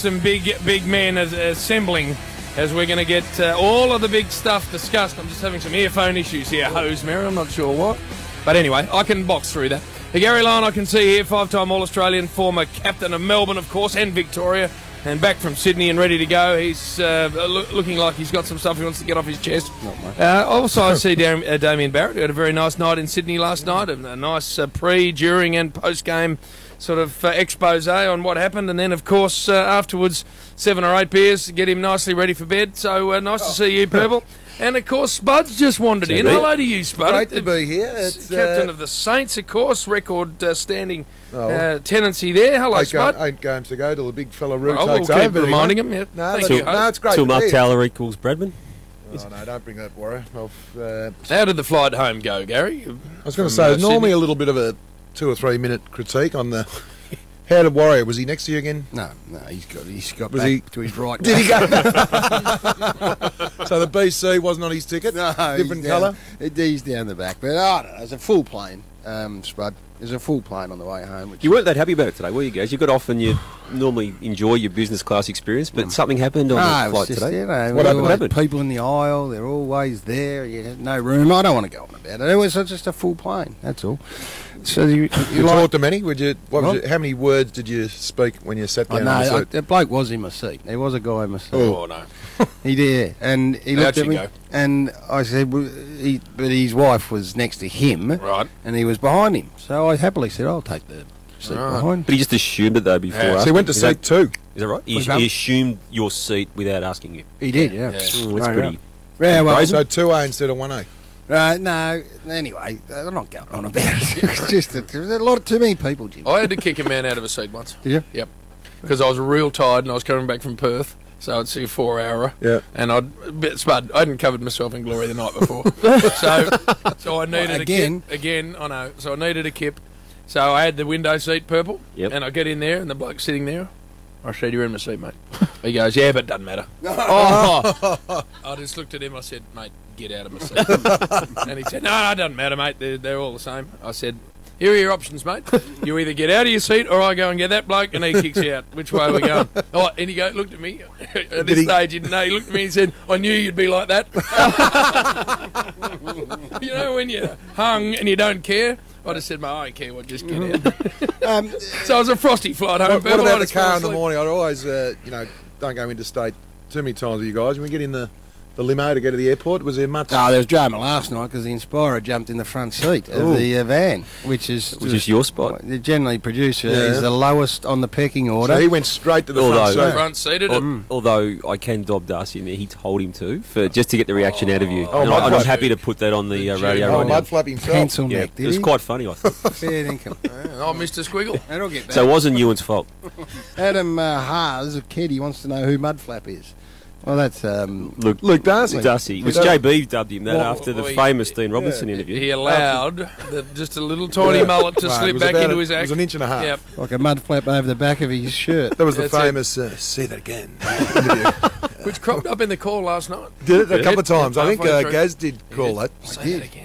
some big men assembling as we're going to get all of the big stuff discussed. I'm just having some earphone issues here, Mary. I'm not sure what. But anyway, I can box through that. Gary Lyon, I can see here, 5-time All-Australian, former captain of Melbourne, of course, and Victoria, and back from Sydney and ready to go. He's looking like he's got some stuff he wants to get off his chest. Also, I see Damien Barrett, who had a very nice night in Sydney last night, a nice pre, during and post-game sort of expose on what happened, and then, of course, afterwards, 7 or 8 beers to get him nicely ready for bed. So nice to see you, Purple. And, of course, Spud's just wandered in. Hello to you, Spud. Great to be here. It's captain of the Saints, of course, record standing tenancy there. Hello, Spud. 8 games to go till the big fella Root we'll takes keep over. reminding him. Yeah. No, it's great. Till Mark Taylor equals Bradman. Oh, no, don't bring that worry. How did the flight home go, Gary? I was going to say, there's normally a little bit of a 2 or 3 minute critique on the... How did Warrior? Was he next to you again? No, he's got back to his right. Did he go? So the BC wasn't on his ticket? No, different colour? He's down the back. But I don't know, there's a full plane, Spud. There's a full plane on the way home. You weren't that happy about it today, were you, guys? You got off and you normally enjoy your business class experience, but something happened on the flight today. You know, what happened? People in the aisle, they're always there. You have no room. I don't want to go on about it. It was just a full plane, that's all. So you talked to many? How many words did you speak when you sat down in the seat? The bloke was in my seat. There was a guy in my seat. Oh, no. He did, and he looked at me, and I said, but his wife was next to him, right, and he was behind him. So I happily said, I'll take the seat behind. But he just assumed it, though, before asking. So he went to seat 2. Is that right? He assumed your seat without asking you. He did, yeah. That's pretty... Yeah, well, so 2A instead of 1A. No, anyway, I'm not going on about it. It's just there's a lot too many people, Jim. I had to kick a man out of a seat once. Did you? Yep. Because I was real tired and I was coming back from Perth, so I'd see a 4-hourer. Yeah. And I hadn't covered myself in glory the night before. so I needed a kip. Again, I know. So I needed a kip. So I had the window seat, Purple. Yep. And I get in there and the bloke's sitting there. I said, you're in my seat, mate. He goes, yeah, but it doesn't matter. I just looked at him. I said, mate, get out of my seat. And he said, no, it doesn't matter, mate. They're all the same. I said, here are your options, mate. You either get out of your seat or I go and get that bloke and he kicks you out. Which way are we going? Oh, and he looked at me. At this stage, he didn't know. He looked at me and said, I knew you'd be like that. You know, when you're hung and you don't care? I just said, mate, I don't care what, just get out. So it was a frosty flight home. What about the car in the morning? I'd always, don't go interstate too many times with you guys. When we get in the limo to go to the airport, was there much? Oh, there was drama last night because the Inspirer jumped in the front seat of the van, which is your spot. The generally producer is the lowest on the pecking order. So he went straight to the front seat. Although I can dob Darcy in there, he told him to just to get the reaction out of you. And I'm happy to put that on the radio right now. Mudflap himself. Pencil neck, it was quite funny, I thought. Fair income. Oh, Mr. Squiggle. That'll get back. So it wasn't Ewan's fault. Adam Haas of Keddy wants to know who Mudflap is. Well, that's Luke Darcy. Darcy. Which JB dubbed him that after the famous Dean Robinson interview. He allowed just a little tiny mullet to slip back into his act. It was an inch and a half. Yep. Like a mud flap over the back of his shirt. That was the famous say that again interview. Which cropped up in the call last night. Did it a couple of times. I think Gaz did call that. Say that again.